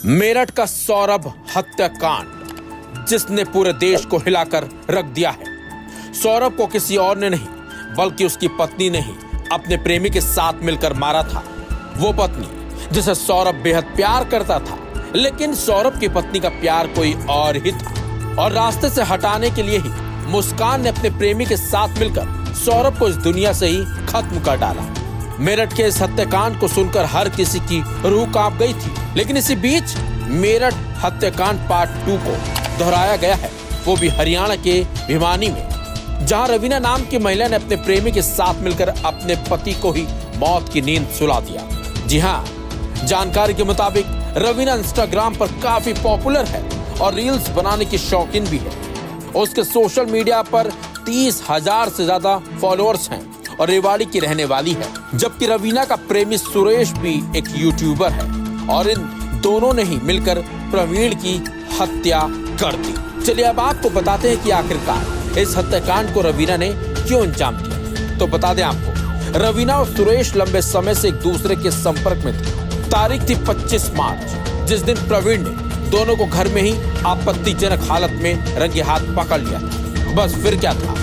मेरठ का सौरभ हत्याकांड जिसने पूरे देश को हिलाकर रख दिया है। सौरभ को किसी और ने नहीं बल्कि उसकी पत्नी ने ही अपने प्रेमी के साथ मिलकर मारा था। वो पत्नी जिसे सौरभ बेहद प्यार करता था, लेकिन सौरभ की पत्नी का प्यार कोई और ही था और रास्ते से हटाने के लिए ही मुस्कान ने अपने प्रेमी के साथ मिलकर सौरभ को इस दुनिया से ही खत्म कर डाला। मेरठ के इस हत्याकांड को सुनकर हर किसी की रूह कांप गई थी, लेकिन इसी बीच मेरठ हत्याकांड पार्ट 2 को दोहराया गया है, वो भी हरियाणा के भिवानी में, जहां रवीना नाम की महिला ने अपने प्रेमी के साथ मिलकर अपने पति को ही मौत की नींद सुला दिया। जी हाँ, जानकारी के मुताबिक रवीना इंस्टाग्राम पर काफी पॉपुलर है और रील्स बनाने की शौकीन भी है। उसके सोशल मीडिया पर 30,000 से ज्यादा फॉलोअर्स हैं और रेवाड़ी की रहने वाली है, जबकि रवीना का प्रेमी सुरेश भी एक यूट्यूबर है और इन दोनों ने ही मिलकर प्रवीण की हत्या कर दी। चलिए अब आपको बताते हैं कि आखिरकार इस हत्याकांड को रवीना ने क्यों अंजाम दिया। तो बता दें आपको, रवीना और सुरेश लंबे समय से एक दूसरे के संपर्क में थे। तारीख थी 25 मार्च, जिस दिन प्रवीण ने दोनों को घर में ही आपत्तिजनक हालत में रंगे हाथ पकड़ लिया। बस फिर क्या था,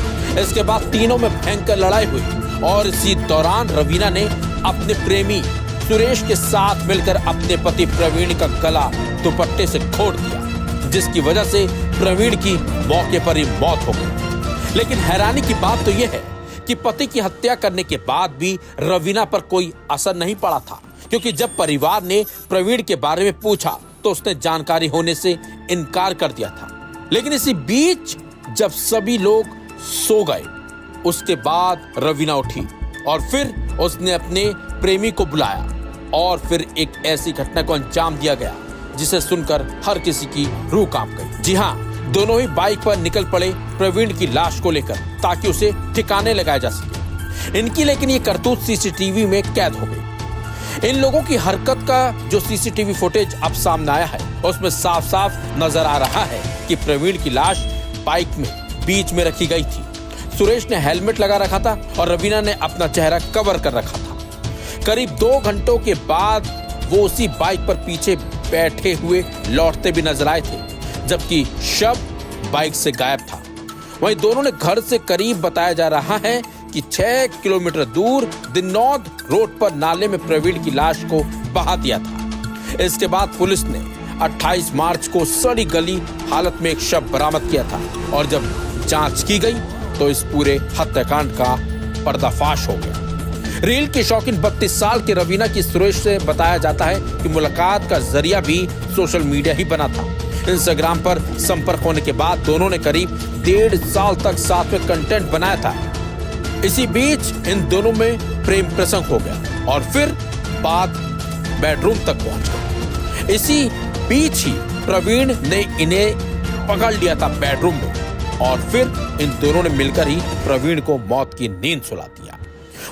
इसके बाद तीनों में भयंकर लड़ाई हुई और इसी दौरान रवीना ने अपने प्रेमी सुरेश के साथ मिलकर अपने पति प्रवीण का गला दुपट्टे से घोट दिया, जिसकी वजह से प्रवीण की मौके पर ही मौत हो गई। लेकिन हैरानी की बात तो यह है कि पति की हत्या करने के बाद भी रवीना पर कोई असर नहीं पड़ा था, क्योंकि जब परिवार ने प्रवीण के बारे में पूछा तो उसने जानकारी होने से इनकार कर दिया था। लेकिन इसी बीच जब सभी लोग सो गए, उसके बाद रवीना उठी और फिर उसने अपने प्रेमी को बुलाया और फिर एक ऐसी घटना को अंजाम दिया गया जिसे सुनकर हर किसी की रूह कांप गई। जी हाँ, दोनों ही बाइक पर निकल पड़े प्रवीण की लाश को लेकर ताकि उसे ठिकाने लगाया जा सके। इनकी लेकिन ये करतूत सीसीटीवी में कैद हो गई। इन लोगों की हरकत का जो सीसीटीवी फुटेज अब सामने आया है, उसमें साफ साफ नजर आ रहा है कि प्रवीण की लाश बाइक में बीच में रखी गई थी। सुरेश ने हेलमेट लगा रखा था और रवीना ने अपना चेहरा कवर कर रखा था। करीब 2 घंटों के बाद वो उसी बाइक पर पीछे बैठे हुए लौटते भी नजर आए थे, जबकि शव बाइक से गायब था। वहीं दोनों ने घर से करीब बताया जा रहा है कि 6 किलोमीटर दूर दिन्नौद रोड पर नाले में प्रवीण की लाश को बहा दिया था। इसके बाद पुलिस ने 28 मार्च को सड़ी गली हालत में एक शव बरामद किया था और जब जांच की गई तो इस पूरे हत्याकांड का पर्दाफाश हो गया। रील के शौकीन 32 साल के रवीना की सुरेश से बताया जाता है कि मुलाकात का जरिया भी सोशल मीडिया ही बना था। इंस्टाग्राम पर संपर्क होने के बाद दोनों ने करीब 1.5 साल तक साथ में कंटेंट बनाया था। इसी बीच इन दोनों में प्रेम प्रसंग हो गया और फिर बात बेडरूम तक पहुंच गई। इसी बीच ही प्रवीण ने इन्हें पकड़ लिया था बेडरूम में और फिर इन दोनों ने मिलकर ही प्रवीण को मौत की नींद सुला दिया।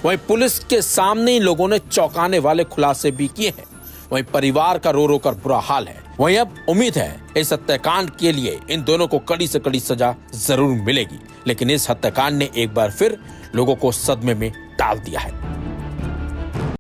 वहीं पुलिस के सामने इन लोगों ने चौंकाने वाले खुलासे भी किए हैं। वहीं परिवार का रो रो कर बुरा हाल है। वहीं अब उम्मीद है इस हत्याकांड के लिए इन दोनों को कड़ी से कड़ी सजा जरूर मिलेगी, लेकिन इस हत्याकांड ने एक बार फिर लोगों को सदमे में डाल दिया है।